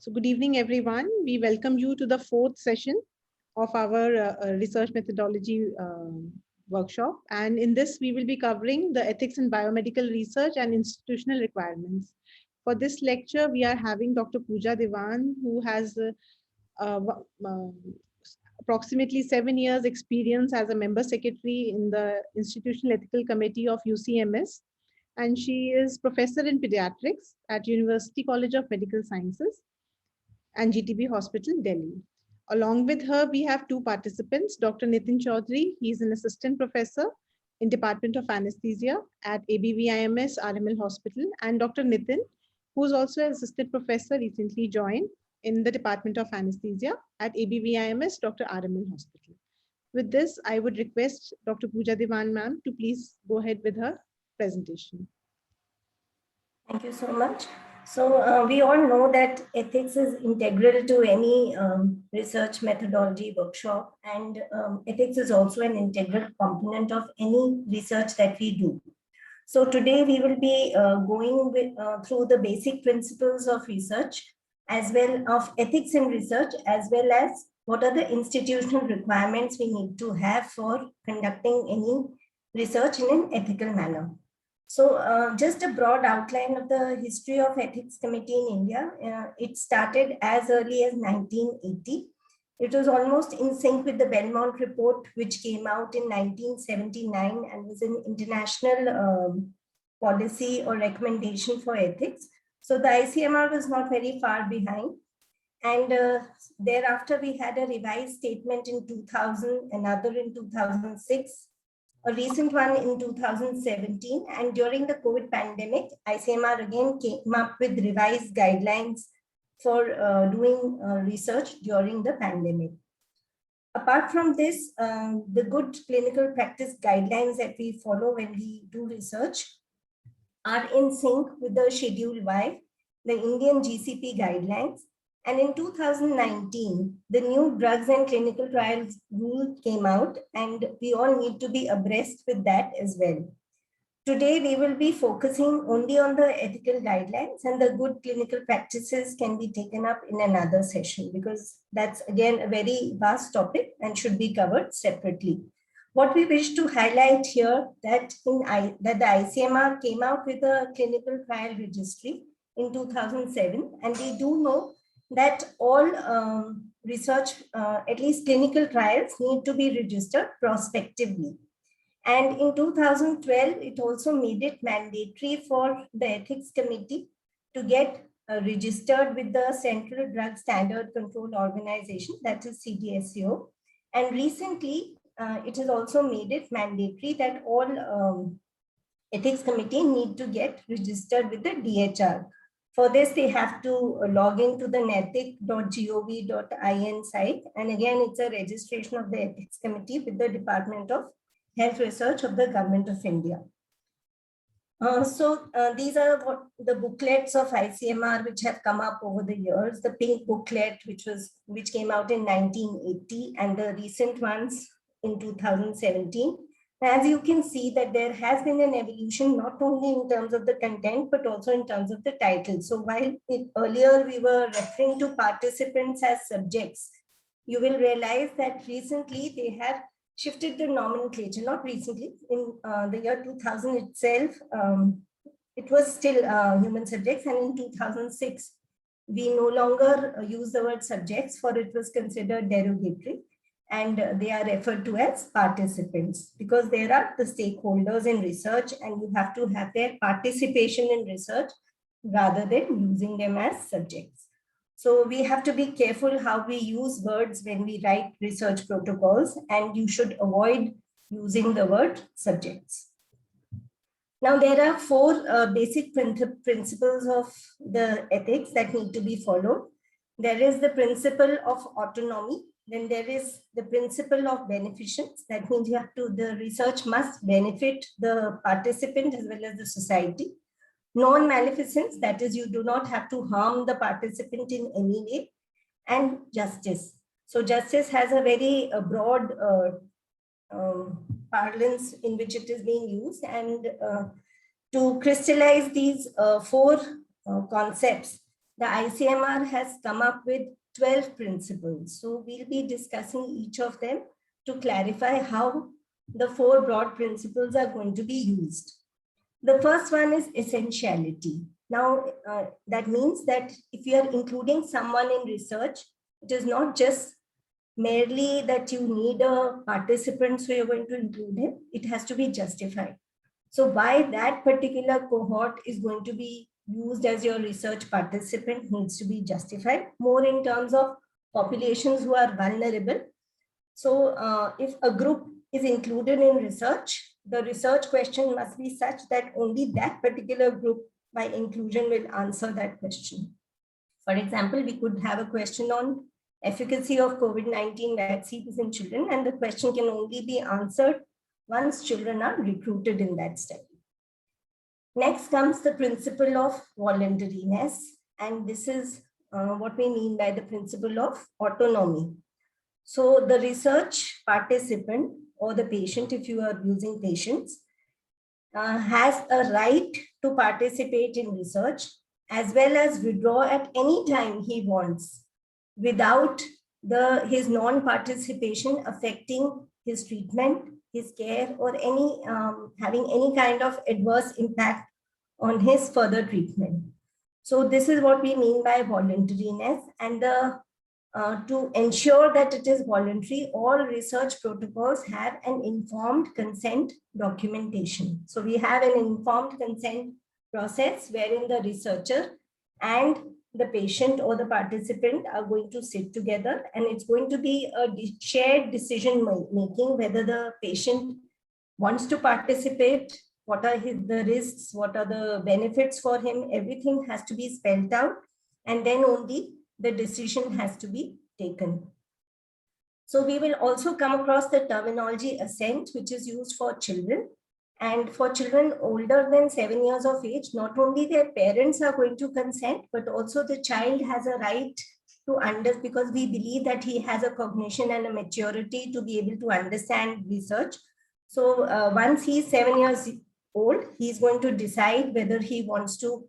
So good evening, everyone. We welcome you to the fourth session of our research methodology workshop. And in this, we will be covering the ethics in biomedical research and institutional requirements. For this lecture, we are having Dr. Pooja Diwan, who has uh, uh, approximately 7 years experience as a member secretary in the Institutional Ethical Committee of UCMS. And she is professor in pediatrics at University College of Medical Sciences and GTB Hospital, Delhi. Along with her, we have two participants, Dr. Nitin Chaudhary. He is an assistant professor in Department of Anesthesia at ABVIMS RML Hospital, and Dr. Nitin, who is also an assistant professor, recently joined in the Department of Anesthesia at ABVIMS Dr. RML Hospital. With this, I would request Dr. Pooja Diwan ma'am to please go ahead with her presentation. Thank you so much. So we all know that ethics is integral to any research methodology workshop, and ethics is also an integral component of any research that we do. So today we will be through the basic principles of research, as well of ethics in research, as well as what are the institutional requirements we need to have for conducting any research in an ethical manner. So just a broad outline of the history of Ethics Committee in India. It started as early as 1980. It was almost in sync with the Belmont Report, which came out in 1979 and was an international policy or recommendation for ethics. So the ICMR was not very far behind. And thereafter, we had a revised statement in 2000, another in 2006, a recent one in 2017, and during the COVID pandemic, ICMR again came up with revised guidelines for doing research during the pandemic. Apart from this, the good clinical practice guidelines that we follow when we do research are in sync with the Schedule Y, the Indian GCP guidelines. And in 2019, the new drugs and clinical trials rule came out, and we all need to be abreast with that as well. Today, we will be focusing only on the ethical guidelines, and the good clinical practices can be taken up in another session, because that's again a very vast topic and should be covered separately. What we wish to highlight here that the ICMR came out with a clinical trial registry in 2007, and we do know that all research, at least clinical trials, need to be registered prospectively. And in 2012, it also made it mandatory for the Ethics Committee to get registered with the Central Drug Standard Control Organization, that is CDSCO. And recently, it has also made it mandatory that all Ethics Committee need to get registered with the DHR. For this, they have to log into the nethic.gov.in site. And again, it's a registration of the Ethics Committee with the Department of Health Research of the Government of India. These are what the booklets of ICMR which have come up over the years. The pink booklet, which came out in 1980, and the recent ones in 2017. As you can see that there has been an evolution, not only in terms of the content, but also in terms of the title. So while earlier we were referring to participants as subjects, you will realize that recently they have shifted the nomenclature, not recently, in the year 2000 itself, it was still human subjects, and in 2006, we no longer use the word subjects, for it was considered derogatory, and they are referred to as participants, because they are the stakeholders in research, and you have to have their participation in research rather than using them as subjects. So we have to be careful how we use words when we write research protocols, and you should avoid using the word subjects. Now, there are four basic principles of the ethics that need to be followed. There is the principle of autonomy. Then there is the principle of beneficence. That means the research must benefit the participant as well as the society. Non-maleficence, that is, you do not have to harm the participant in any way. And justice. So justice has a very broad parlance in which it is being used. And to crystallize these four concepts, the ICMR has come up with 12 principles. So we'll be discussing each of them to clarify how the 4 broad principles are going to be used. The first one is essentiality. Now, that means that if you are including someone in research, it is not just merely that you need a participant, so you're going to include him. It has to be justified. So why that particular cohort is going to be used as your research participant needs to be justified, more in terms of populations who are vulnerable. So if a group is included in research, the research question must be such that only that particular group by inclusion will answer that question. For example, we could have a question on efficacy of COVID-19 vaccines in children, and the question can only be answered once children are recruited in that study. Next comes the principle of voluntariness, and this is what we mean by the principle of autonomy. So the research participant or the patient, if you are using patients, has a right to participate in research as well as withdraw at any time he wants without his non-participation affecting his treatment, his care, or having any kind of adverse impact on his further treatment. So this is what we mean by voluntariness, and to ensure that it is voluntary, all research protocols have an informed consent documentation. So we have an informed consent process wherein the researcher and the patient or the participant are going to sit together, and it's going to be a shared decision making whether the patient wants to participate, what are the risks, what are the benefits for him. Everything has to be spelled out, and then only the decision has to be taken. So we will also come across the terminology assent, which is used for children. And for children older than 7 years of age, not only their parents are going to consent, but also the child has a right to understand, because we believe that he has a cognition and a maturity to be able to understand research. So once he's 7 years old, he's going to decide whether he wants to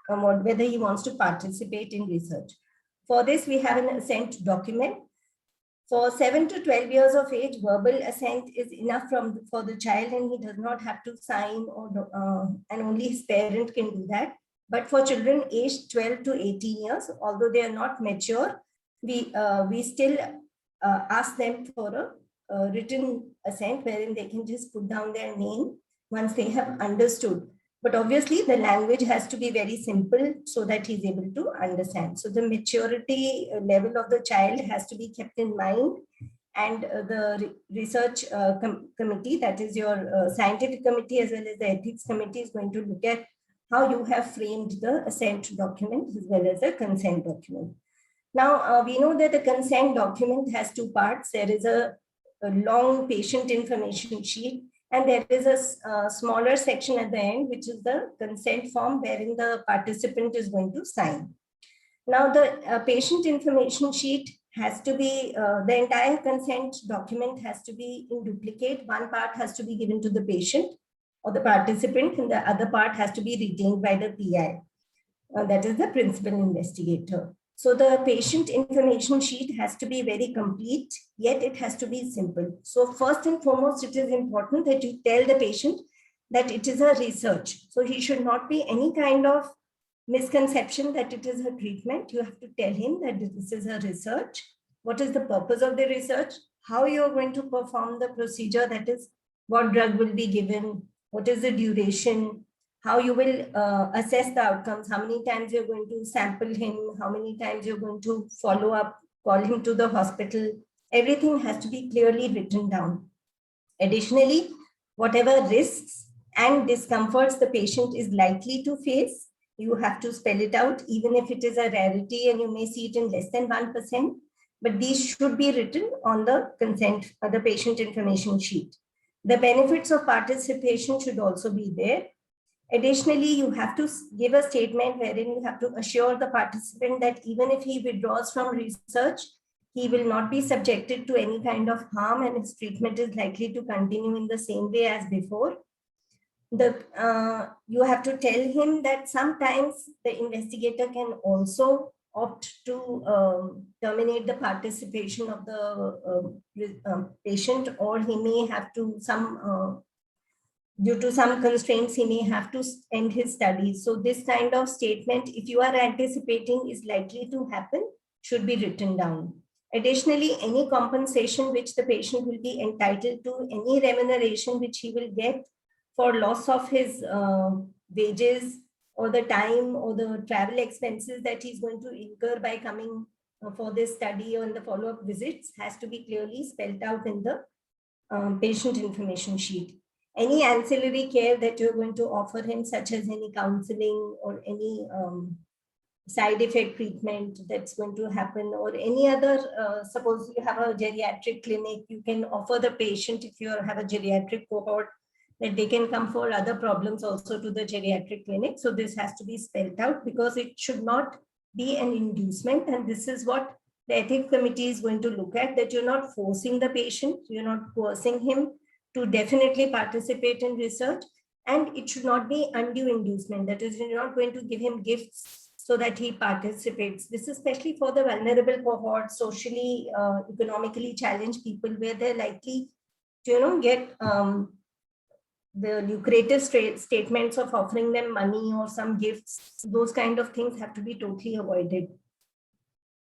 whether he wants to participate in research. For this, we have an assent document. For 7 to 12 years of age, verbal assent is enough for the child, and he does not have to sign, and only his parent can do that. But for children aged 12 to 18 years, although they are not mature, we still ask them for a written assent wherein they can just put down their name once they have understood. But obviously, the language has to be very simple so that he's able to understand. So the maturity level of the child has to be kept in mind. And the research committee, that is your scientific committee as well as the ethics committee, is going to look at how you have framed the assent document as well as the consent document. Now, we know that the consent document has 2 parts. There is a long patient information sheet, and there is a smaller section at the end, which is the consent form wherein the participant is going to sign. Now, the patient information sheet has to be, the entire consent document has to be in duplicate. One part has to be given to the patient or the participant, and the other part has to be retained by the PI. That is the principal investigator. So the patient information sheet has to be very complete, yet it has to be simple. So first and foremost, it is important that you tell the patient that it is a research. So he should not be any kind of misconception that it is a treatment. You have to tell him that this is a research. What is the purpose of the research? How you are going to perform the procedure, that is, what drug will be given, what is the duration, how you will assess the outcomes, how many times you're going to sample him, how many times you're going to follow up, call him to the hospital. Everything has to be clearly written down. Additionally, whatever risks and discomforts the patient is likely to face, you have to spell it out, even if it is a rarity and you may see it in less than 1%, but these should be written on the consent or the patient information sheet. The benefits of participation should also be there. Additionally, you have to give a statement wherein you have to assure the participant that even if he withdraws from research, he will not be subjected to any kind of harm and his treatment is likely to continue in the same way as before. you have to tell him that sometimes the investigator can also opt to terminate the participation of the patient, or he may have to due to some constraints, he may have to end his studies. So this kind of statement, if you are anticipating is likely to happen, should be written down. Additionally, any compensation which the patient will be entitled to, any remuneration which he will get for loss of his wages or the time or the travel expenses that he's going to incur by coming for this study or in the follow-up visits, has to be clearly spelled out in the patient information sheet. Any ancillary care that you're going to offer him, such as any counseling or any side effect treatment that's going to happen, or any other, suppose you have a geriatric clinic, you can offer the patient, if you have a geriatric cohort, that they can come for other problems also to the geriatric clinic. So this has to be spelled out, because it should not be an inducement. And this is what the ethics committee is going to look at, that you're not forcing the patient, you're not coercing him to definitely participate in research. And it should not be undue inducement. That is, you're not going to give him gifts so that he participates. This is especially for the vulnerable cohort, socially, economically challenged people, where they're likely to, get the lucrative statements of offering them money or some gifts. Those kind of things have to be totally avoided.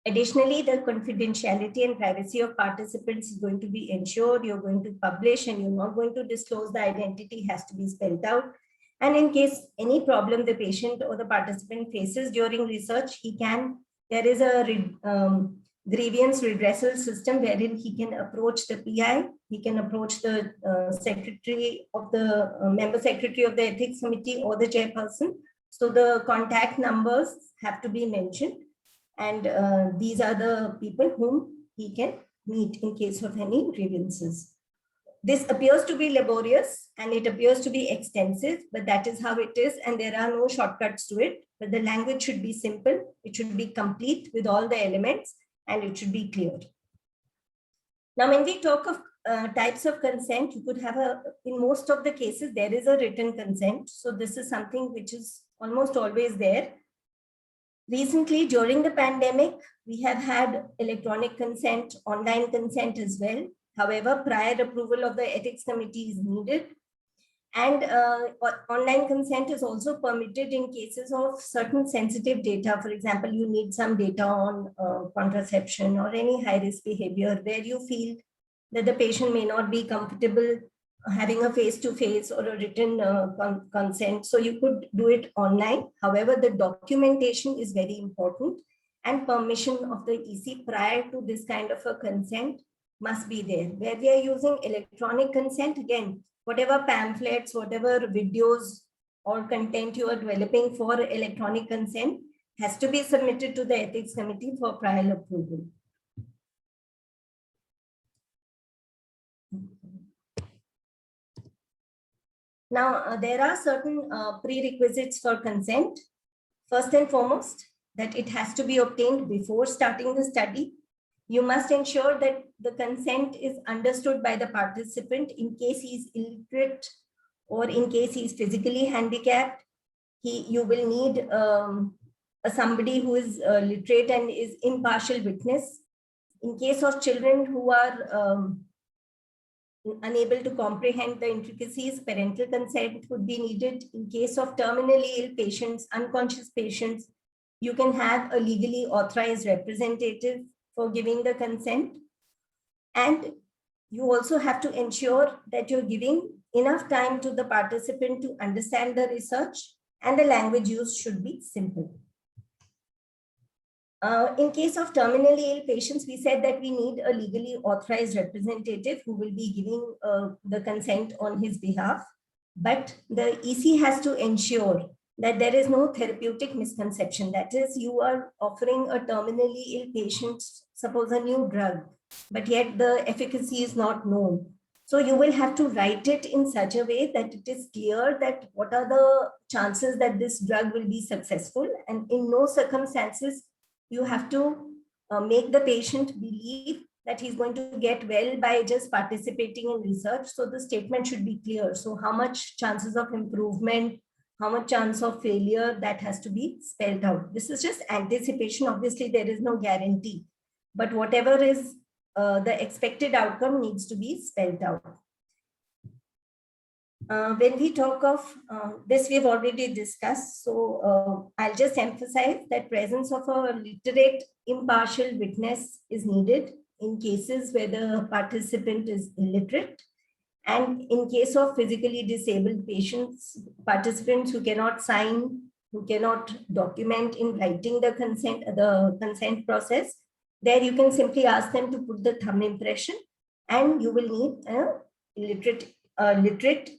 Additionally, the confidentiality and privacy of participants is going to be ensured. You're going to publish and you're not going to disclose the identity, has to be spelled out. And in case any problem the patient or the participant faces during research, there is a grievance redressal system wherein he can approach the PI, he can approach the secretary of the member secretary of the ethics committee or the chairperson. So the contact numbers have to be mentioned. And these are the people whom he can meet in case of any grievances. This appears to be laborious and it appears to be extensive, but that is how it is, and there are no shortcuts to it. But the language should be simple, it should be complete with all the elements, and it should be clear. Now, when we talk of types of consent, you could have in most of the cases, there is a written consent. So this is something which is almost always there. Recently, during the pandemic, we have had electronic consent, online consent as well. However, prior approval of the ethics committee is needed. And online consent is also permitted in cases of certain sensitive data. For example, you need some data on contraception or any high-risk behavior where you feel that the patient may not be comfortable having a face-to-face or a written consent. So you could do it online. However, the documentation is very important, and permission of the EC prior to this kind of a consent must be there. Where we are using electronic consent, again, whatever pamphlets, whatever videos or content you are developing for electronic consent has to be submitted to the ethics committee for prior approval. Now, there are certain prerequisites for consent. First and foremost, that it has to be obtained before starting the study. You must ensure that the consent is understood by the participant in case he is illiterate or in case he is physically handicapped. You will need somebody who is literate and is impartial witness. In case of children who are unable to comprehend the intricacies, parental consent would be needed. In case of terminally ill patients, unconscious patients, you can have a legally authorized representative for giving the consent. And you also have to ensure that you're giving enough time to the participant to understand the research, and the language used should be simple. In case of terminally ill patients, we said that we need a legally authorized representative who will be giving the consent on his behalf. But the EC has to ensure that there is no therapeutic misconception. That is, you are offering a terminally ill patient, suppose a new drug, but yet the efficacy is not known. So you will have to write it in such a way that it is clear that what are the chances that this drug will be successful, and in no circumstances you have to make the patient believe that he's going to get well by just participating in research. So the statement should be clear. So how much chances of improvement, how much chance of failure, that has to be spelled out. This is just anticipation. Obviously, there is no guarantee, but whatever is the expected outcome needs to be spelled out. When we talk of this, we've already discussed. So I'll just emphasize that presence of a literate, impartial witness is needed in cases where the participant is illiterate. And in case of physically disabled patients, participants who cannot sign, who cannot document in writing the consent process, there you can simply ask them to put the thumb impression, and you will need a literate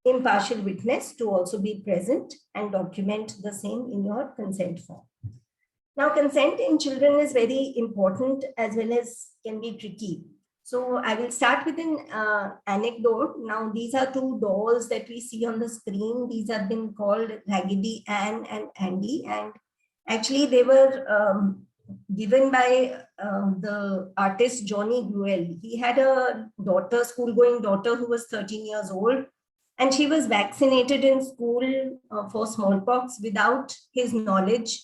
impartial witness to also be present and document the same in your consent form. Now, consent in children is very important as well as can be tricky. So I will start with an anecdote. Now, these are two dolls that we see on the screen. These have been called Raggedy Ann and Andy. And actually, they were given by the artist Johnny Gruelle. He had a daughter, school-going daughter, who was 13 years old. And she was vaccinated in school for smallpox without his knowledge.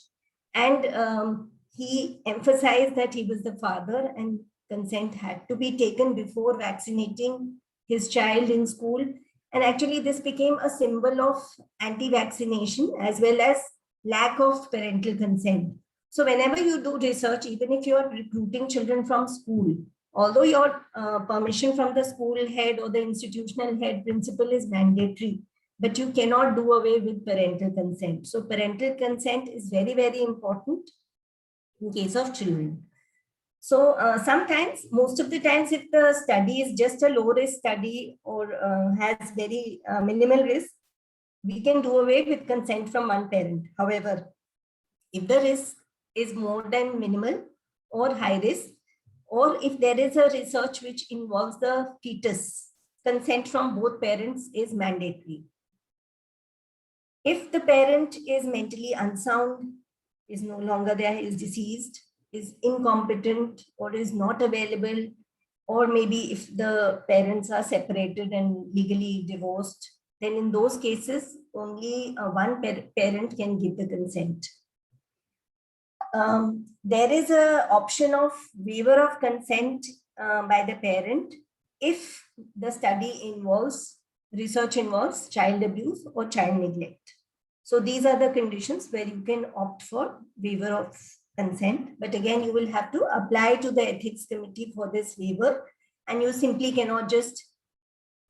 And he emphasized that he was the father and consent had to be taken before vaccinating his child in school. And actually, this became a symbol of anti-vaccination as well as lack of parental consent. So whenever you do research, even if you are recruiting children from school, although your permission from the school head or the institutional head principal is mandatory, but you cannot do away with parental consent. So parental consent is very, very important in case of children. So sometimes, most of the times, if the study is just a low-risk study or has very minimal risk, we can do away with consent from one parent. However, if the risk is more than minimal or high risk, or if there is a research which involves the fetus, consent from both parents is mandatory. If the parent is mentally unsound, is no longer there, is deceased, is incompetent, or is not available, or maybe if the parents are separated and legally divorced, then in those cases, only one parent can give the consent. There is an option of waiver of consent by the parent if the study research involves child abuse or child neglect. So these are the conditions where you can opt for waiver of consent. But again, you will have to apply to the ethics committee for this waiver, and you simply cannot just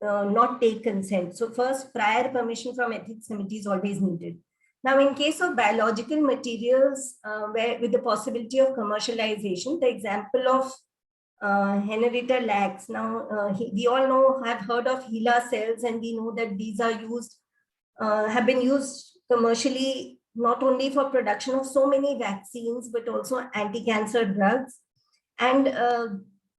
not take consent. So first, prior permission from ethics committee is always needed. Now, in case of biological materials, where with the possibility of commercialization, the example of Henrietta Lacks. Now, we all have heard of HeLa cells, and we know that these are have been used commercially, not only for production of so many vaccines, but also anti-cancer drugs. And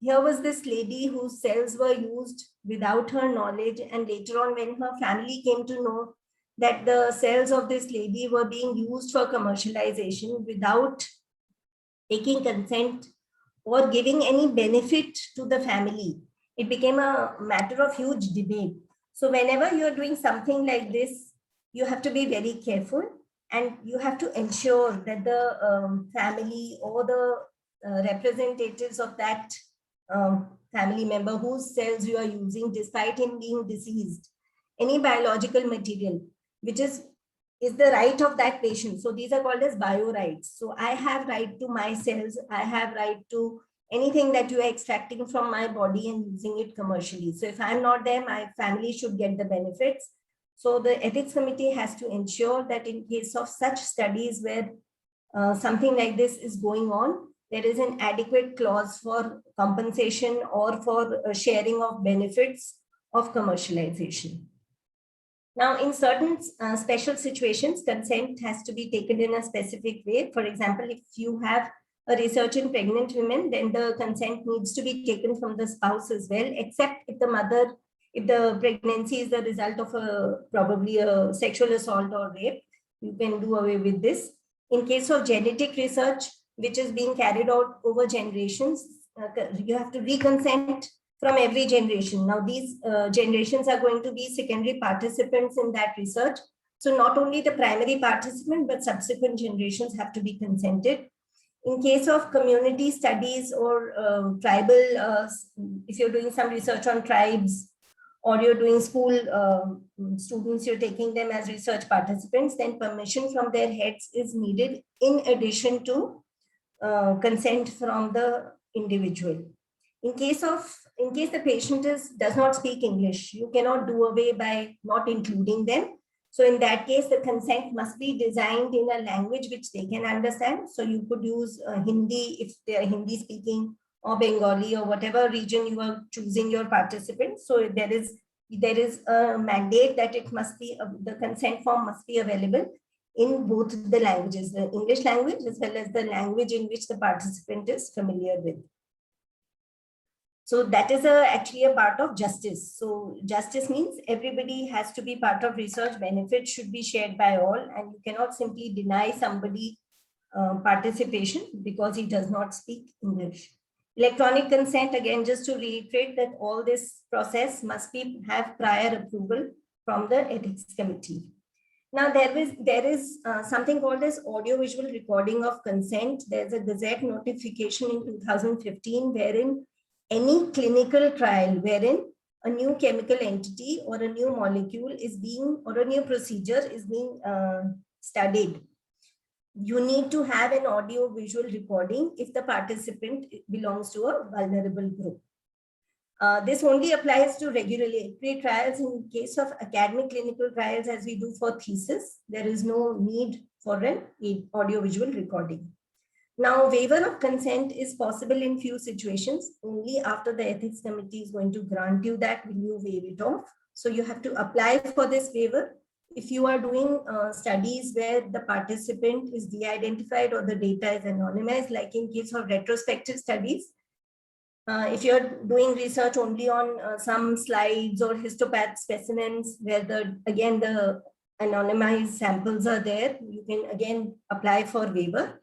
here was this lady whose cells were used without her knowledge. And later on, when her family came to know that the cells of this lady were being used for commercialization without taking consent or giving any benefit to the family, it became a matter of huge debate. So whenever you're doing something like this, you have to be very careful, and you have to ensure that the family or the representatives of that family member whose cells you are using, despite him being deceased, any biological material, which is the right of that patient. So these are called as bio rights. So I have right to my cells. I have right to anything that you are extracting from my body and using it commercially. So if I'm not there, my family should get the benefits. So the ethics committee has to ensure that in case of such studies where something like this is going on, there is an adequate clause for compensation or for sharing of benefits of commercialization. Now, in certain special situations, consent has to be taken in a specific way. For example, if you have a research in pregnant women, then the consent needs to be taken from the spouse as well, except if the pregnancy is the result of probably a sexual assault or rape, you can do away with this. In case of genetic research, which is being carried out over generations, you have to re-consent from every generation. Now these generations are going to be secondary participants in that research. So not only the primary participant, but subsequent generations have to be consented. In case of community studies or tribal, if you're doing some research on tribes, or you're doing school students, you're taking them as research participants, then permission from their heads is needed in addition to consent from the individual. In case the patient does not speak English, you cannot do away by not including them. So in that case, the consent must be designed in a language which they can understand. So you could use Hindi if they are Hindi speaking, or Bengali, or whatever region you are choosing your participants. So there is a mandate that it must be, the consent form must be available in both the languages, the English language as well as the language in which the participant is familiar with. So that is actually a part of justice. So justice means everybody has to be part of research, benefits should be shared by all, and you cannot simply deny somebody participation because he does not speak English. Electronic consent, again, just to reiterate that all this process must have prior approval from the ethics committee. Now there is something called as audiovisual recording of consent. There's a Gazette notification in 2015 wherein any clinical trial wherein a new chemical entity or a new molecule is being, or a new procedure is being studied, you need to have an audio visual recording if the participant belongs to a vulnerable group. This only applies to regulatory trials. In case of academic clinical trials, as we do for thesis, there is no need for an audio-visual recording. Now, waiver of consent is possible in few situations. Only after the ethics committee is going to grant you that will you waive it off. So you have to apply for this waiver. If you are doing studies where the participant is de-identified or the data is anonymized, like in case of retrospective studies, if you're doing research only on some slides or histopath specimens where the anonymized samples are there, you can again apply for waiver.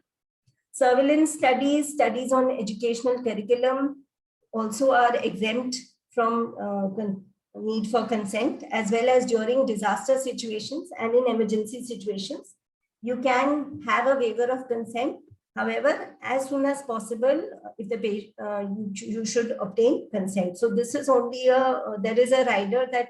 Surveillance studies, studies on educational curriculum also are exempt from need for consent, as well as during disaster situations and in emergency situations. You can have a waiver of consent. However, as soon as possible, if the patient, you should obtain consent. So this is only there is a rider that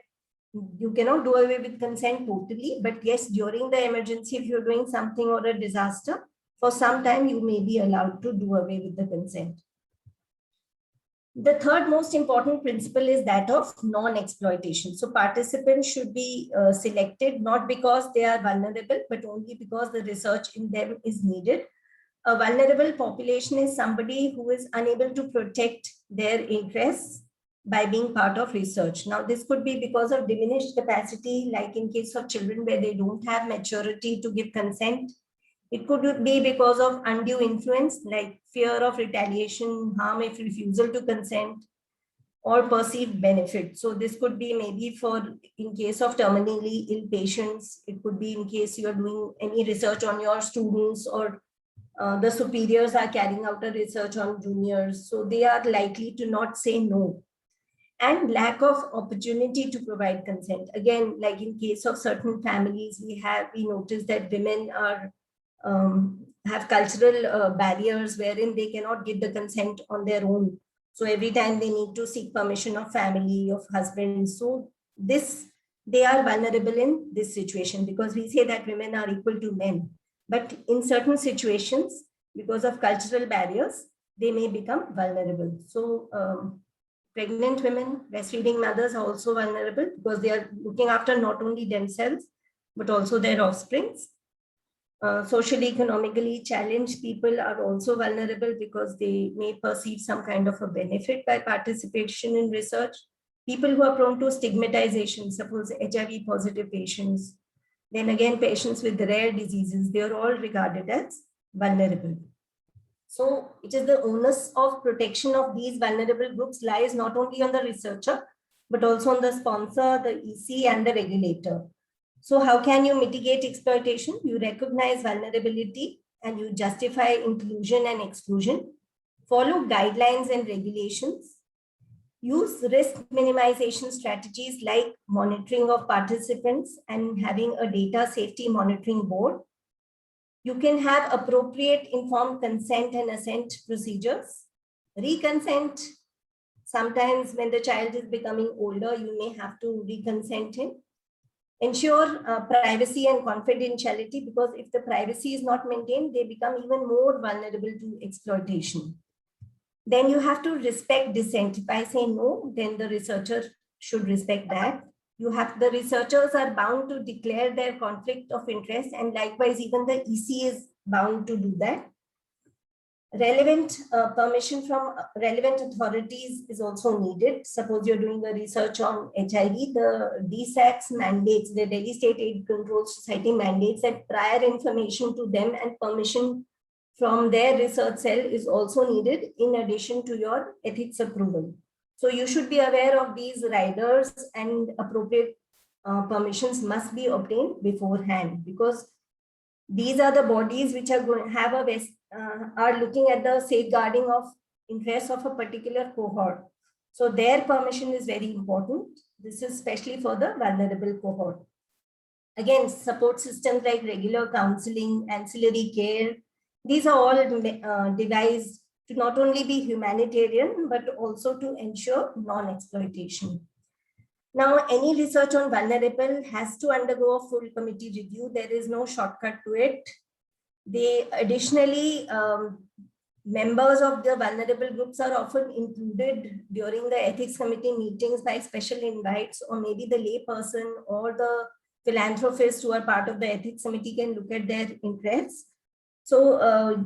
you cannot do away with consent totally, but yes, during the emergency, if you're doing something or a disaster, for some time you may be allowed to do away with the consent. The third most important principle is that of non-exploitation. So participants should be selected not because they are vulnerable, but only because the research in them is needed. A vulnerable population is somebody who is unable to protect their interests by being part of research. Now, this could be because of diminished capacity, like in case of children where they don't have maturity to give consent. It could be because of undue influence, like fear of retaliation, harm if refusal to consent, or perceived benefit. So this could be maybe for in case of terminally ill patients. It could be in case you are doing any research on your students, or the superiors are carrying out a research on juniors. So they are likely to not say no. And lack of opportunity to provide consent. Again, like in case of certain families, we noticed that women are have cultural barriers wherein they cannot give the consent on their own. So every time they need to seek permission of family, of husband. So they are vulnerable in this situation, because we say that women are equal to men. But in certain situations, because of cultural barriers, they may become vulnerable. So pregnant women, breastfeeding mothers are also vulnerable because they are looking after not only themselves, but also their offsprings. Socially, economically challenged people are also vulnerable because they may perceive some kind of a benefit by participation in research. People who are prone to stigmatization, suppose HIV positive patients, then again patients with rare diseases, they are all regarded as vulnerable. So it is the onus of protection of these vulnerable groups lies not only on the researcher, but also on the sponsor, the EC, and the regulator. So how can you mitigate exploitation? You recognize vulnerability and you justify inclusion and exclusion. follow guidelines and regulations, use risk minimization strategies like monitoring of participants and having a data safety monitoring board. You can have appropriate informed consent and assent procedures. Reconsent, sometimes when the child is becoming older, you may have to reconsent him. Ensure privacy and confidentiality, because if the privacy is not maintained, they become even more vulnerable to exploitation. Then you have to respect dissent. If I say no, then the researcher should respect that. The researchers are bound to declare their conflict of interest, and likewise, even the EC is bound to do that. Relevant permission from relevant authorities is also needed. Suppose you're doing a research on HIV, the DSAC's mandates, the Delhi State Aid Control Society mandates that prior information to them and permission from their research cell is also needed in addition to your ethics approval. So you should be aware of these riders, and appropriate permissions must be obtained beforehand, because these are the bodies which are going to have are looking at the safeguarding of interests of a particular cohort. So their permission is very important. This is especially for the vulnerable cohort. Again, support systems like regular counseling, ancillary care, these are all devised to not only be humanitarian, but also to ensure non-exploitation. Now, any research on vulnerable has to undergo a full committee review. There is no shortcut to it. They additionally, members of the vulnerable groups are often included during the ethics committee meetings by special invites, or maybe the lay person or the philanthropists who are part of the ethics committee can look at their interests. So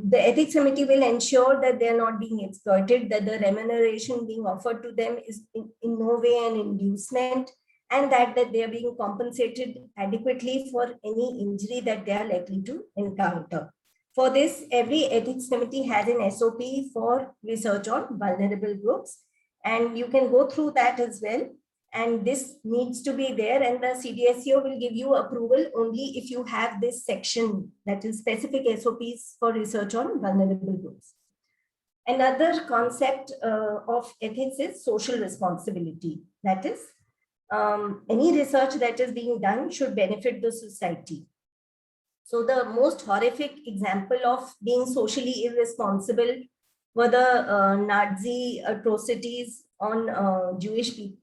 the ethics committee will ensure that they are not being exploited, that the remuneration being offered to them is in no way an inducement, and that they are being compensated adequately for any injury that they are likely to encounter. For this, every ethics committee has an SOP for research on vulnerable groups, and you can go through that as well. And this needs to be there, and the CDSCO will give you approval only if you have this section, that is specific SOPs for research on vulnerable groups. Another concept of ethics is social responsibility. That is, any research that is being done should benefit the society. So the most horrific example of being socially irresponsible were the Nazi atrocities on Jewish people,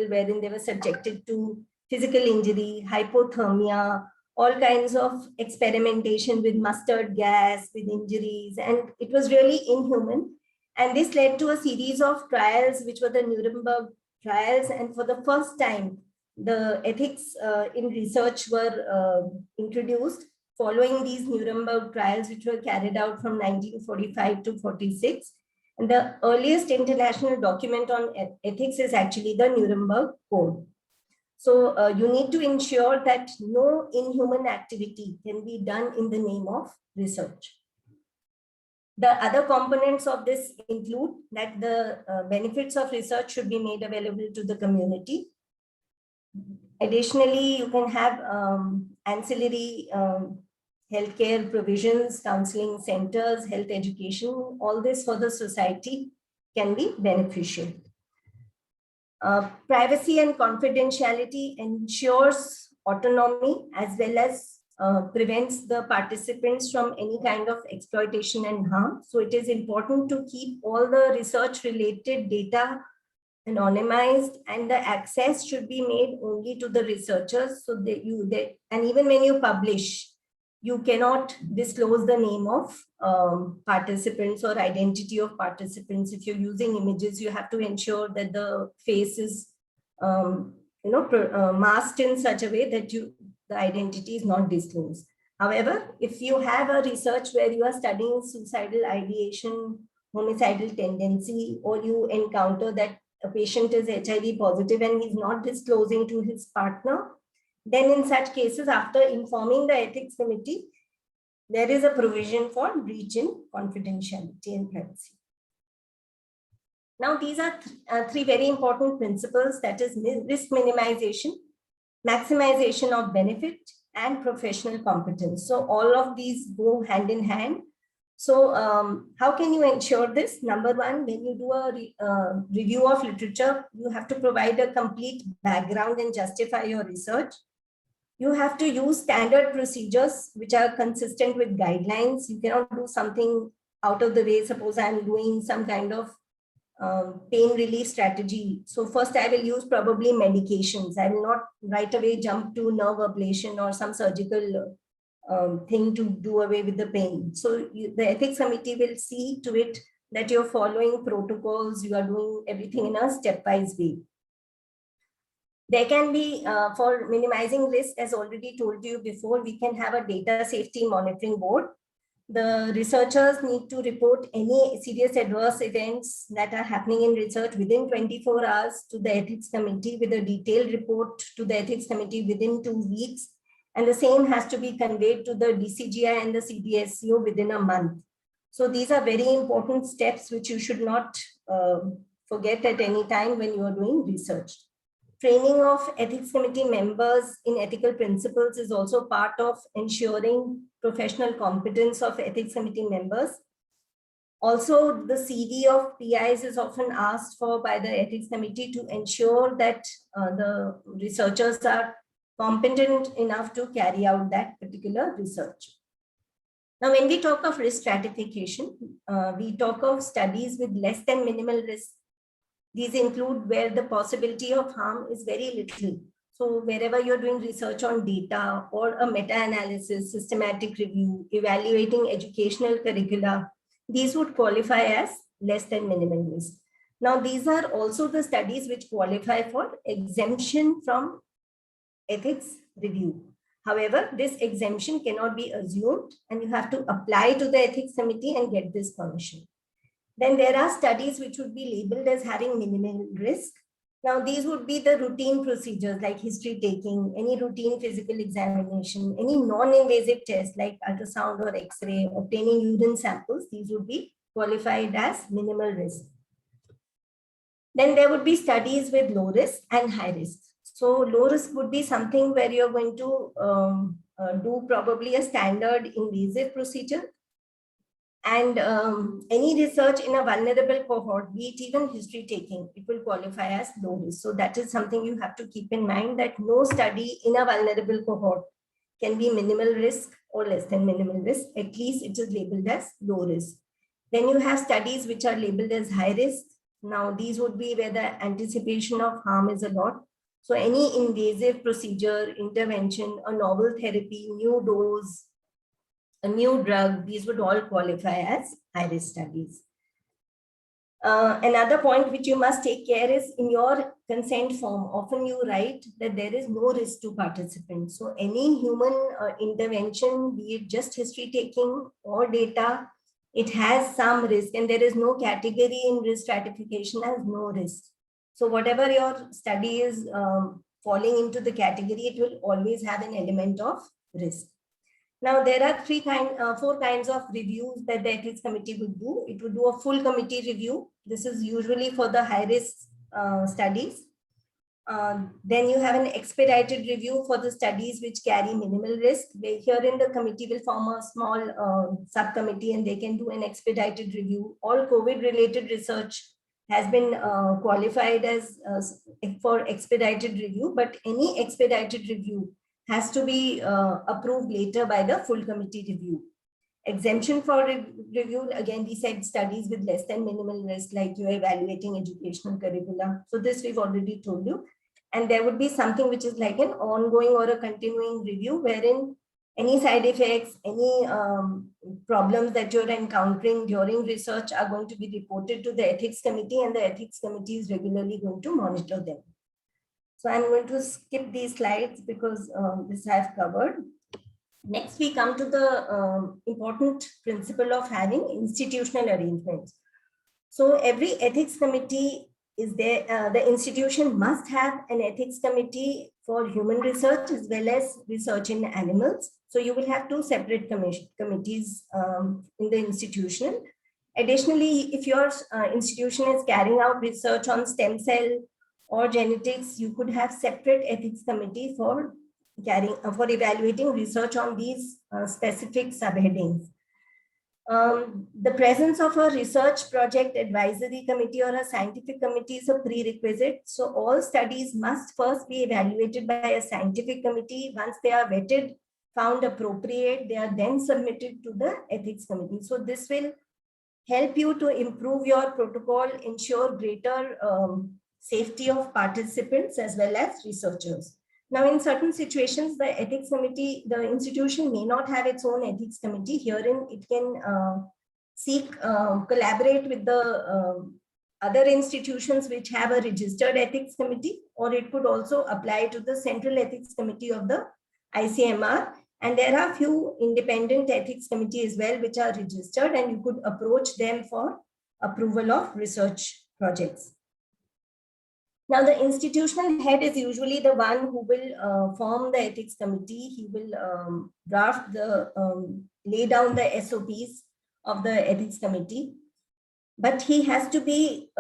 wherein they were subjected to physical injury, hypothermia, all kinds of experimentation with mustard gas, with injuries, and it was really inhuman. And this led to a series of trials, which were the Nuremberg trials. And for the first time, the ethics in research were introduced following these Nuremberg trials, which were carried out from 1945 to 46. And the earliest international document on ethics is actually the Nuremberg Code. So you need to ensure that no inhuman activity can be done in the name of research. The other components of this include that the benefits of research should be made available to the community. Additionally, you can have ancillary healthcare provisions, counseling centers, health education, all this for the society can be beneficial. Privacy and confidentiality ensures autonomy as well as prevents the participants from any kind of exploitation and harm. So it is important to keep all the research related data anonymized, and the access should be made only to the researchers. So and even when you publish, you cannot disclose the name of participants or identity of participants. If you're using images, you have to ensure that the face is masked in such a way that the identity is not disclosed. However, if you have a research where you are studying suicidal ideation, homicidal tendency, or you encounter that a patient is HIV positive and he's not disclosing to his partner, then in such cases, after informing the ethics committee, there is a provision for breach in confidentiality and privacy. Now, these are three very important principles, that is risk minimization, maximization of benefit, and professional competence. So all of these go hand in hand. So how can you ensure this? Number one, when you do a review of literature, you have to provide a complete background and justify your research. You have to use standard procedures which are consistent with guidelines. You cannot do something out of the way. Suppose I'm doing some kind of pain relief strategy. So first I will use probably medications. I will not right away jump to nerve ablation or some surgical thing to do away with the pain. So the ethics committee will see to it that you're following protocols, you are doing everything in a stepwise way. There can be, for minimizing risk, as already told you before, we can have a data safety monitoring board. The researchers need to report any serious adverse events that are happening in research within 24 hours to the ethics committee, with a detailed report to the ethics committee within 2 weeks. And the same has to be conveyed to the DCGI and the CDSCO within a month. So these are very important steps which you should not forget at any time when you are doing research. Training of ethics committee members in ethical principles is also part of ensuring professional competence of ethics committee members. Also, the CV of PIs is often asked for by the ethics committee to ensure that the researchers are competent enough to carry out that particular research. Now, when we talk of risk stratification, we talk of studies with less than minimal risk. These include where the possibility of harm is very little. So wherever you're doing research on data or a meta-analysis, systematic review, evaluating educational curricula, these would qualify as less than minimal risk. Now, these are also the studies which qualify for exemption from ethics review. However, this exemption cannot be assumed, and you have to apply to the ethics committee and get this permission. Then there are studies which would be labeled as having minimal risk. Now, these would be the routine procedures like history taking, any routine physical examination, any non-invasive test like ultrasound or X-ray, obtaining urine samples. These would be qualified as minimal risk. Then there would be studies with low risk and high risk. So low risk would be something where you're going to do probably a standard invasive procedure. And any research in a vulnerable cohort, be it even history taking, it will qualify as low risk. So that is something you have to keep in mind, that no study in a vulnerable cohort can be minimal risk or less than minimal risk. At least it is labeled as low risk. Then you have studies which are labeled as high risk. Now these would be where the anticipation of harm is a lot. So any invasive procedure, intervention, a novel therapy, new dose, a new drug, these would all qualify as high-risk studies. Another point which you must take care is in your consent form, often you write that there is no risk to participants. So any human intervention, be it just history taking or data, it has some risk, and there is no category in risk stratification as no risk. So whatever your study is falling into the category, it will always have an element of risk. Now, there are four kinds of reviews that the ethics committee would do. It would do a full committee review. This is usually for the high-risk studies. Then you have an expedited review for the studies which carry minimal risk. Herein the committee will form a small subcommittee and they can do an expedited review. All COVID-related research has been qualified as for expedited review, but any expedited review has to be approved later by the full committee review. Exemption for review, again, we said studies with less than minimal risk, like you're evaluating educational curricula. So this we've already told you. And there would be something which is like an ongoing or a continuing review, wherein any side effects, any problems that you're encountering during research are going to be reported to the ethics committee, and the ethics committee is regularly going to monitor them. So I'm going to skip these slides because this I've covered. Next, we come to the important principle of having institutional arrangements. So every ethics committee is there. The institution must have an ethics committee for human research as well as research in animals. So you will have two separate committees in the institution. Additionally, if your institution is carrying out research on stem cell or genetics, you could have separate ethics committee for evaluating research on these specific subheadings. The presence of a research project advisory committee or a scientific committee is a prerequisite. So all studies must first be evaluated by a scientific committee. Once they are vetted, found appropriate, they are then submitted to the ethics committee. So this will help you to improve your protocol, ensure greater safety of participants as well as researchers. Now, in certain situations, the ethics committee, the institution may not have its own ethics committee. Herein, it can collaborate with the other institutions which have a registered ethics committee, or it could also apply to the central ethics committee of the ICMR. And there are few independent ethics committees as well, which are registered, and you could approach them for approval of research projects. Now, the institutional head is usually the one who will form the ethics committee. He will draft lay down the SOPs of the ethics committee. But he has to be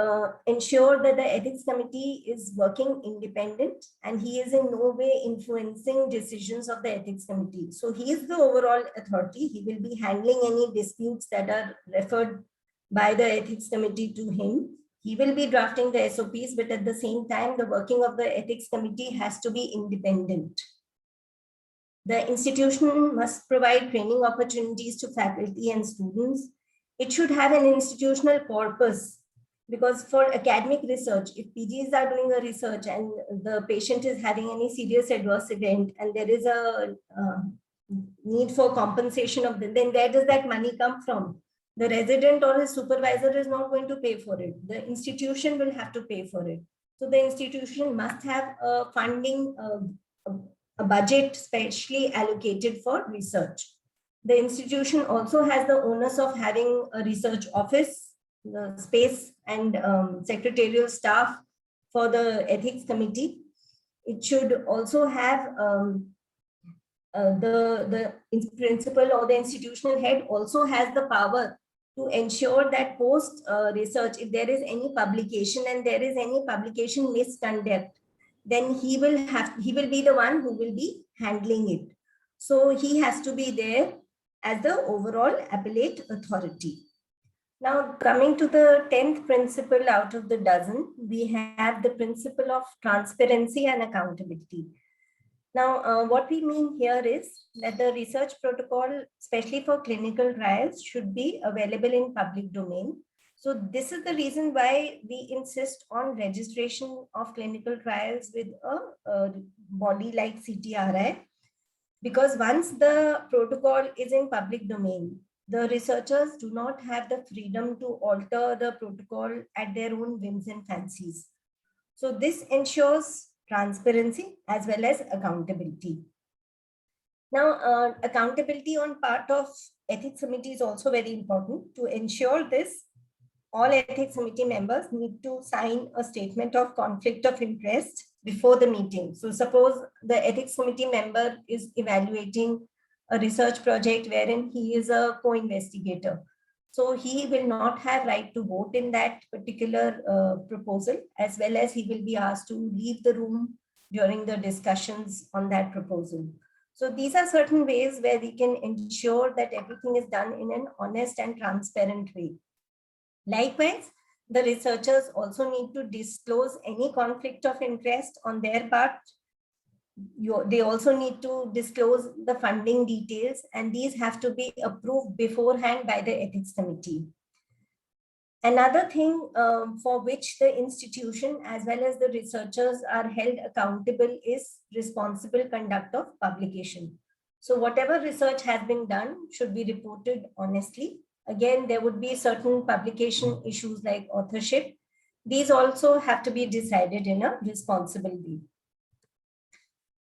ensure that the ethics committee is working independent and he is in no way influencing decisions of the ethics committee. So he is the overall authority. He will be handling any disputes that are referred by the ethics committee to him. He will be drafting the SOPs, but at the same time, the working of the ethics committee has to be independent. The institution must provide training opportunities to faculty and students. It should have an institutional purpose, because for academic research, if PGs are doing a research and the patient is having any serious adverse event and there is a need for compensation of them, then where does that money come from? The resident or his supervisor is not going to pay for it. The institution will have to pay for it. So the institution must have a funding, a budget specially allocated for research. The institution also has the onus of having a research office, the space and secretarial staff for the ethics committee. It should also have the principal or the institutional head also has the power to ensure that post research, if there is any publication and there is any publication misconduct, then he will be the one who will be handling it. So he has to be there as the overall appellate authority. Now, coming to the 10th principle out of the dozen, we have the principle of transparency and accountability. Now, what we mean here is that the research protocol, especially for clinical trials, should be available in public domain. So this is the reason why we insist on registration of clinical trials with a body like CTRI. Because once the protocol is in public domain, the researchers do not have the freedom to alter the protocol at their own whims and fancies. So this ensures transparency as well as accountability. Now, accountability on part of ethics committee is also very important. To ensure this, all ethics committee members need to sign a statement of conflict of interest before the meeting. So suppose the ethics committee member is evaluating a research project wherein he is a co-investigator. So he will not have right to vote in that particular proposal, as well as he will be asked to leave the room during the discussions on that proposal. So these are certain ways where we can ensure that everything is done in an honest and transparent way. Likewise, the researchers also need to disclose any conflict of interest on their part. They also need to disclose the funding details, and these have to be approved beforehand by the ethics committee. Another thing for which the institution as well as the researchers are held accountable is responsible conduct of publication. So whatever research has been done should be reported honestly. Again, there would be certain publication issues like authorship. These also have to be decided in a responsible way.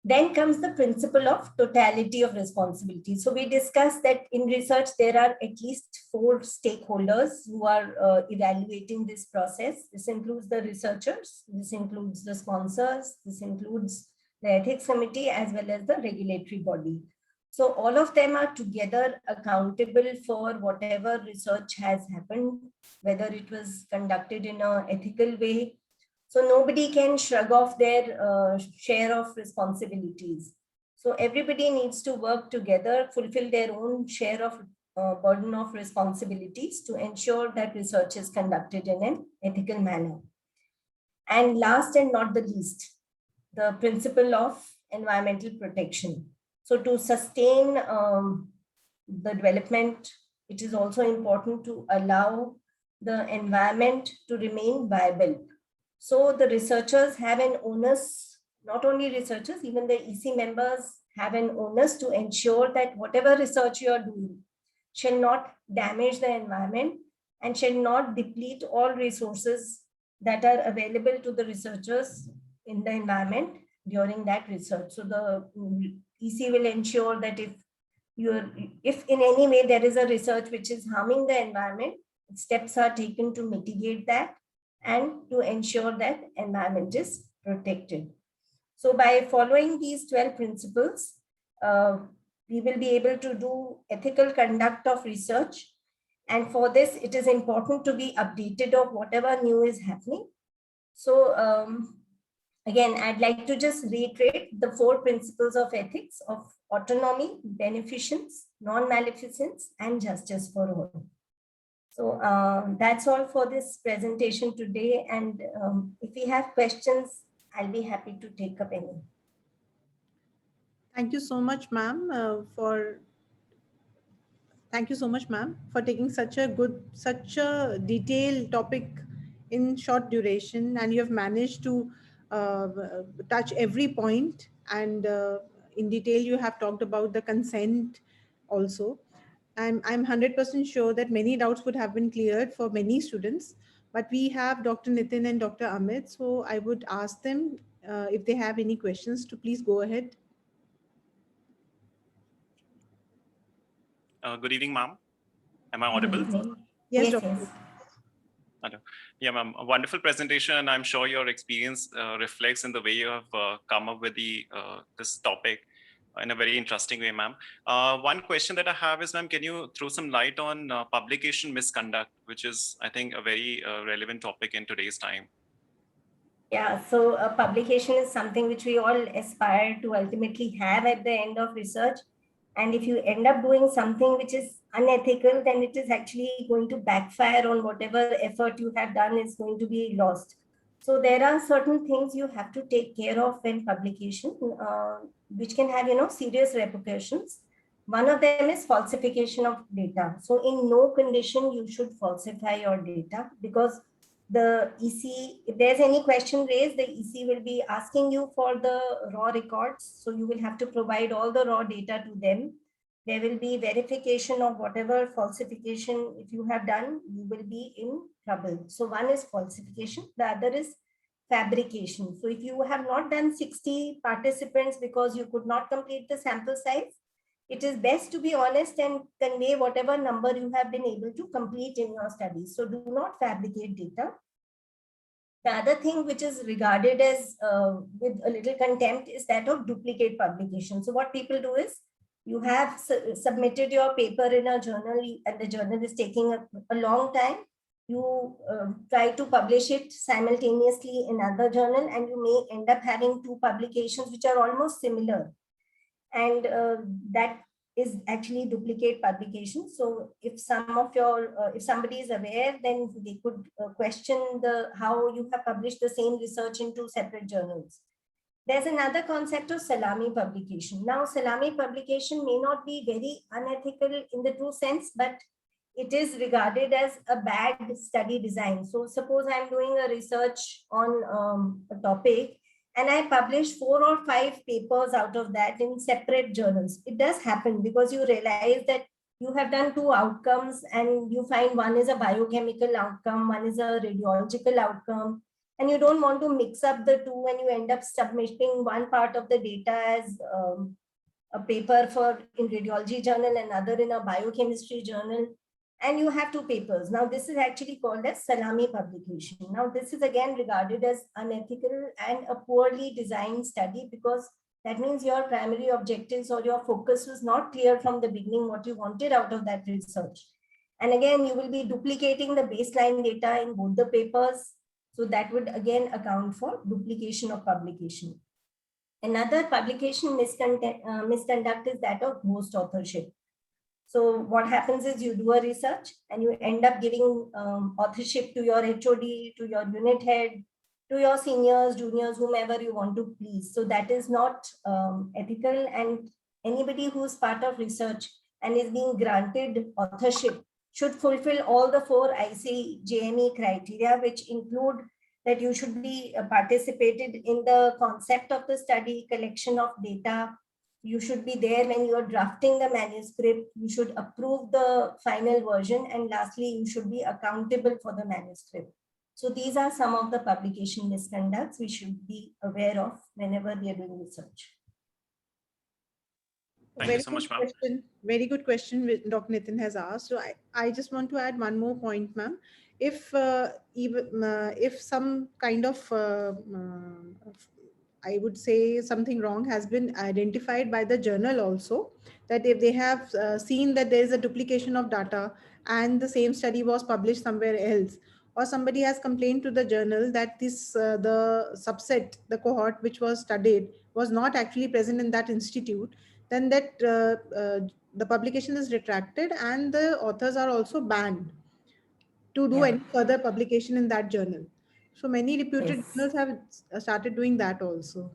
Then comes the principle of totality of responsibility. So we discussed that in research, there are at least 4 stakeholders who are evaluating this process. This includes the researchers, this includes the sponsors, this includes the ethics committee, as well as the regulatory body. So all of them are together accountable for whatever research has happened, whether it was conducted in an ethical way. So nobody can shrug off their share of responsibilities. So everybody needs to work together, fulfill their own share of burden of responsibilities to ensure that research is conducted in an ethical manner. And last and not the least, the principle of environmental protection. So to sustain the development, it is also important to allow the environment to remain viable. So the researchers have an onus, not only researchers, even the EC members have an onus to ensure that whatever research you are doing shall not damage the environment and shall not deplete all resources that are available to the researchers in the environment during that research. So the EC will ensure that if in any way there is a research which is harming the environment, steps are taken to mitigate that and to ensure that environment is protected. So by following these 12 principles, we will be able to do ethical conduct of research. And for this, it is important to be updated of whatever new is happening. So again, I'd like to just reiterate the 4 principles of ethics of autonomy, beneficence, non-maleficence, and justice for all. So that's all for this presentation today. And if we have questions, I'll be happy to take up any. Thank you so much, ma'am, Thank you so much, ma'am, for taking such a detailed topic in short duration, and you have managed to touch every point. And in detail, you have talked about the consent also. I'm 100% sure that many doubts would have been cleared for many students. But we have Dr. Nitin and Dr. Amit, so I would ask them if they have any questions to please go ahead. Good evening, ma'am. Am I audible? Yes, Yes, Dr. yes. Yeah, ma'am. A wonderful presentation. I'm sure your experience reflects in the way you have come up with this topic in a very interesting way, ma'am. One question that I have is, ma'am, can you throw some light on publication misconduct, which is, I think, a very relevant topic in today's time? Yeah, so a publication is something which we all aspire to ultimately have at the end of research. And if you end up doing something which is unethical, then it is actually going to backfire on whatever effort you have done is going to be lost. So there are certain things you have to take care of when publication, which can have, serious repercussions. One of them is falsification of data. So in no condition you should falsify your data, because the EC, if there's any question raised, the EC will be asking you for the raw records. So you will have to provide all the raw data to them. There will be verification of whatever falsification, if you have done, you will be in trouble. So one is falsification, the other is fabrication. So if you have not done 60 participants because you could not complete the sample size, it is best to be honest and convey whatever number you have been able to complete in your studies. So do not fabricate data. The other thing which is regarded as with a little contempt is that of duplicate publication. So what people do is, you have submitted your paper in a journal and the journal is taking a long time. You try to publish it simultaneously in another journal, and you may end up having 2 publications which are almost similar. And that is actually duplicate publication. So if if somebody is aware, then they could question how you have published the same research in 2 separate journals. There's another concept of salami publication. Now, salami publication may not be very unethical in the true sense, but it is regarded as a bad study design. So suppose I'm doing a research on a topic, and I publish 4 or 5 papers out of that in separate journals. It does happen because you realize that you have done 2 outcomes and you find one is a biochemical outcome, one is a radiological outcome, and you don't want to mix up the 2 and you end up submitting one part of the data as a paper in radiology journal, another in a biochemistry journal, and you have 2 papers. Now, this is actually called as salami publication. Now, this is again regarded as unethical and a poorly designed study, because that means your primary objectives or your focus was not clear from the beginning what you wanted out of that research. And again, you will be duplicating the baseline data in both the papers. So that would again account for duplication of publication. Another publication misconduct is that of ghost authorship. So what happens is you do a research and you end up giving authorship to your HOD, to your unit head, to your seniors, juniors, whomever you want to please. So that is not ethical, and anybody who is part of research and is being granted authorship should fulfill all the 4 ICJME criteria, which include that you should be participated in the concept of the study, collection of data. You should be there when you are drafting the manuscript. You should approve the final version. And lastly, you should be accountable for the manuscript. So these are some of the publication misconducts we should be aware of whenever we are doing research. Thank you so much, ma'am. Very good question Dr. Nitin has asked. So I just want to add one more point, ma'am. If if some kind of I would say something wrong has been identified by the journal also, that if they have seen that there is a duplication of data and the same study was published somewhere else, or somebody has complained to the journal that this the subset, the cohort which was studied was not actually present in that institute, then that the publication is retracted and the authors are also banned to do any further publication in that journal. So many reputed journals have started doing that also.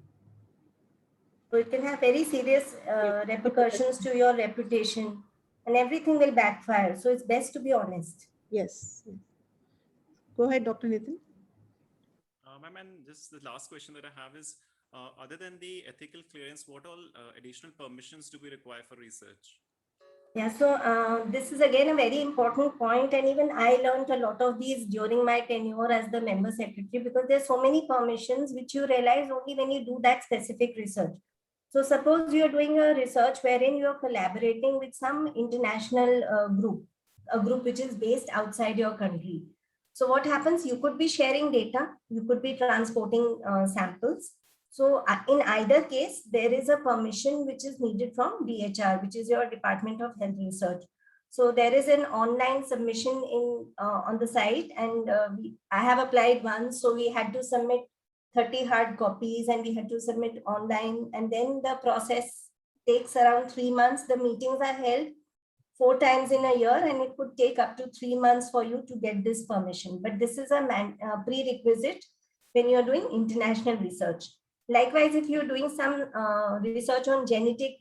So it can have very serious repercussions to your reputation, and everything will backfire. So it's best to be honest. Yes. Go ahead, Dr. Nitin. Ma'am, and just the last question that I have is, other than the ethical clearance, what all additional permissions do we require for research? Yeah, so this is again a very important point, and even I learned a lot of these during my tenure as the member secretary, because there's so many permissions which you realize only when you do that specific research. So suppose you're doing a research wherein you're collaborating with some international group, a group which is based outside your country. So what happens? You could be sharing data, you could be transporting samples. So in either case, there is a permission which is needed from DHR, which is your Department of Health Research. So there is an online submission in on the site, and I have applied once. So we had to submit 30 hard copies and we had to submit online. And then the process takes around 3 months. The meetings are held 4 times in a year, and it could take up to 3 months for you to get this permission. But this is a prerequisite when you're doing international research. Likewise, if you're doing some research on genetic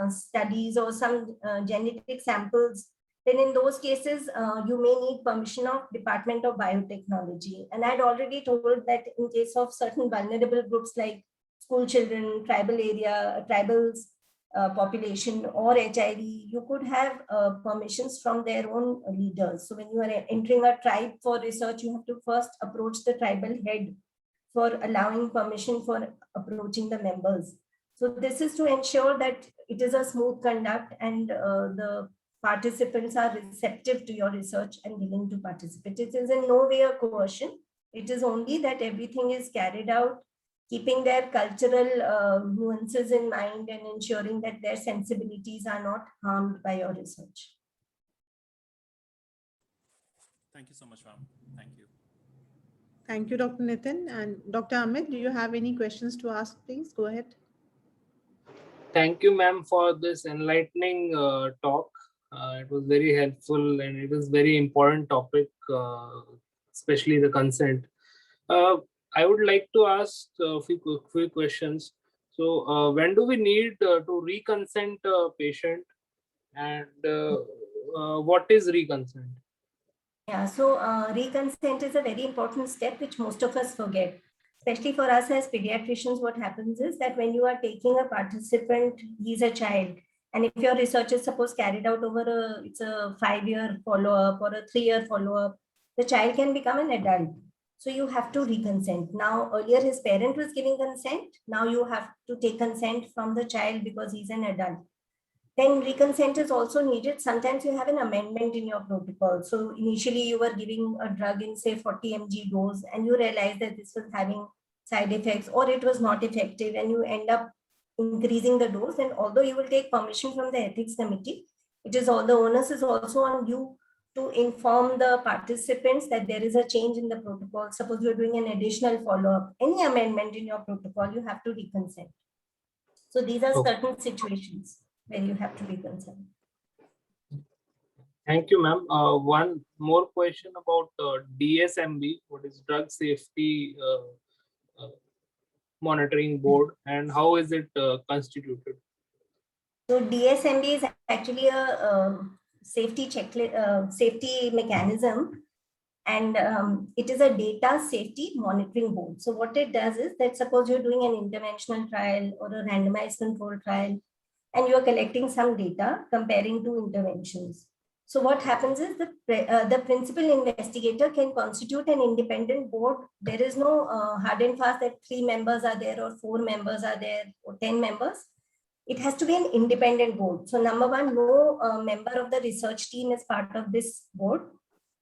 studies or some genetic samples, then in those cases, you may need permission of Department of Biotechnology. And I'd already told that in case of certain vulnerable groups like school children, tribal area, tribals, population, or HIV, you could have permissions from their own leaders. So when you are entering a tribe for research, you have to first approach the tribal head for allowing permission for approaching the members. So this is to ensure that it is a smooth conduct and the participants are receptive to your research and willing to participate. It is in no way a coercion. It is only that everything is carried out keeping their cultural nuances in mind and ensuring that their sensibilities are not harmed by your research. Thank you so much, ma'am. Thank you. Thank you, Dr. Nitin. And Dr. Amit, do you have any questions to ask, please? Go ahead. Thank you, ma'am, for this enlightening talk. It was very helpful and it is very important topic, especially the consent. I would like to ask a few questions. So when do we need to reconsent a patient, and what is reconsent? Yeah, so reconsent is a very important step which most of us forget. Especially for us as pediatricians, what happens is that when you are taking a participant, he's a child, and if your research is suppose carried out over it's a 5-year follow-up or a 3-year follow-up, the child can become an adult. So you have to reconsent. Now, earlier his parent was giving consent. Now you have to take consent from the child because he's an adult. Then reconsent is also needed. Sometimes you have an amendment in your protocol. So initially you were giving a drug in say 40 mg dose and you realize that this was having side effects or it was not effective and you end up increasing the dose. And although you will take permission from the ethics committee, it is all the onus is also on you to inform the participants that there is a change in the protocol. Suppose you're doing an additional follow-up, any amendment in your protocol, you have to reconsent. So these are certain situations where you have to reconsent. Thank you, ma'am. One more question about DSMB, what is Drug Safety Monitoring Board, and how is it constituted? So DSMB is actually a safety checklist, safety mechanism, and it is a data safety monitoring board. So what it does is that suppose you're doing an interventional trial or a randomized control trial, and you're collecting some data comparing two interventions. So what happens is the principal investigator can constitute an independent board. There is no hard and fast that 3 members are there or 4 members are there or 10 members. It has to be an independent board. So number one, no member of the research team is part of this board.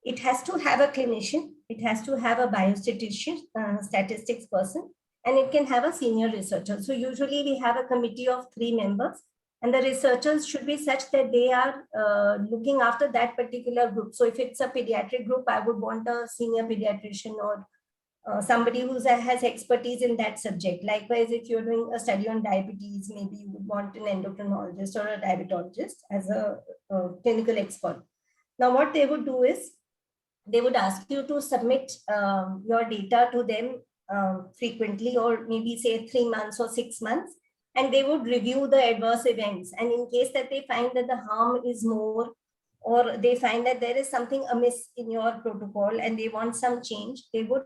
It has to have a clinician. It has to have a biostatistician, statistics person, and it can have a senior researcher. So usually we have a committee of 3 members, and the researchers should be such that they are looking after that particular group. So if it's a pediatric group, I would want a senior pediatrician or somebody who has expertise in that subject. Likewise, if you're doing a study on diabetes, maybe you would want an endocrinologist or a diabetologist as a clinical expert. Now, what they would do is they would ask you to submit your data to them frequently, or maybe say 3 months or 6 months, and they would review the adverse events. And in case that they find that the harm is more, or they find that there is something amiss in your protocol and they want some change, they would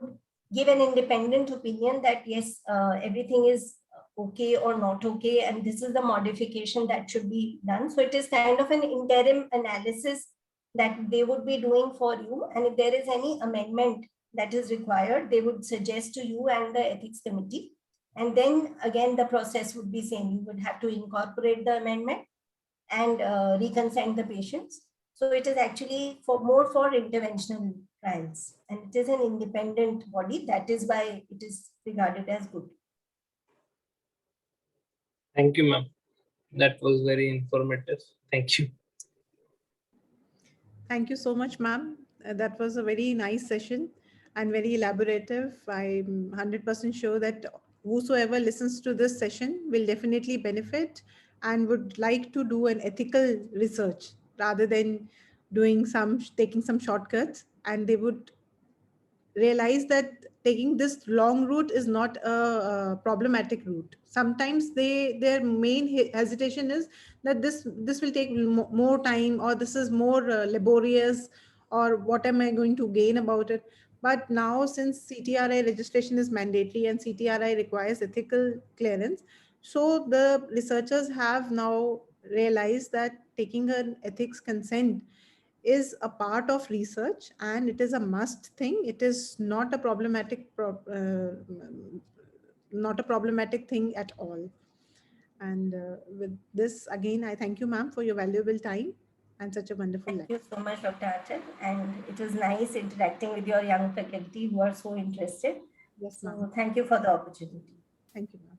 give an independent opinion that yes, everything is okay or not okay, and this is the modification that should be done. So it is kind of an interim analysis that they would be doing for you. And if there is any amendment that is required, they would suggest to you and the ethics committee. And then again, the process would be same. You would have to incorporate the amendment and reconsent the patients. So it is actually more for interventional trials, and it is an independent body. That is why it is regarded as good. Thank you, ma'am. That was very informative. Thank you. Thank you so much, ma'am. That was a very nice session and very elaborative. I'm 100% sure that whosoever listens to this session will definitely benefit and would like to do an ethical research rather than taking some shortcuts, and they would realize that taking this long route is not a problematic route. Sometimes their main hesitation is that this will take more time, or this is more laborious, or what am I going to gain about it. But now, since CTRI registration is mandatory and CTRI requires ethical clearance, so the researchers have now realized that taking an ethics consent is a part of research and it is a must thing. It is not a problematic thing at all. And with this, again, I thank you, ma'am, for your valuable time and such a wonderful Thank lecture. you so much, Dr. Achal. And it was nice interacting with your young faculty who are so interested. Yes, So ma'am. thank you for the opportunity. Thank you, ma'am.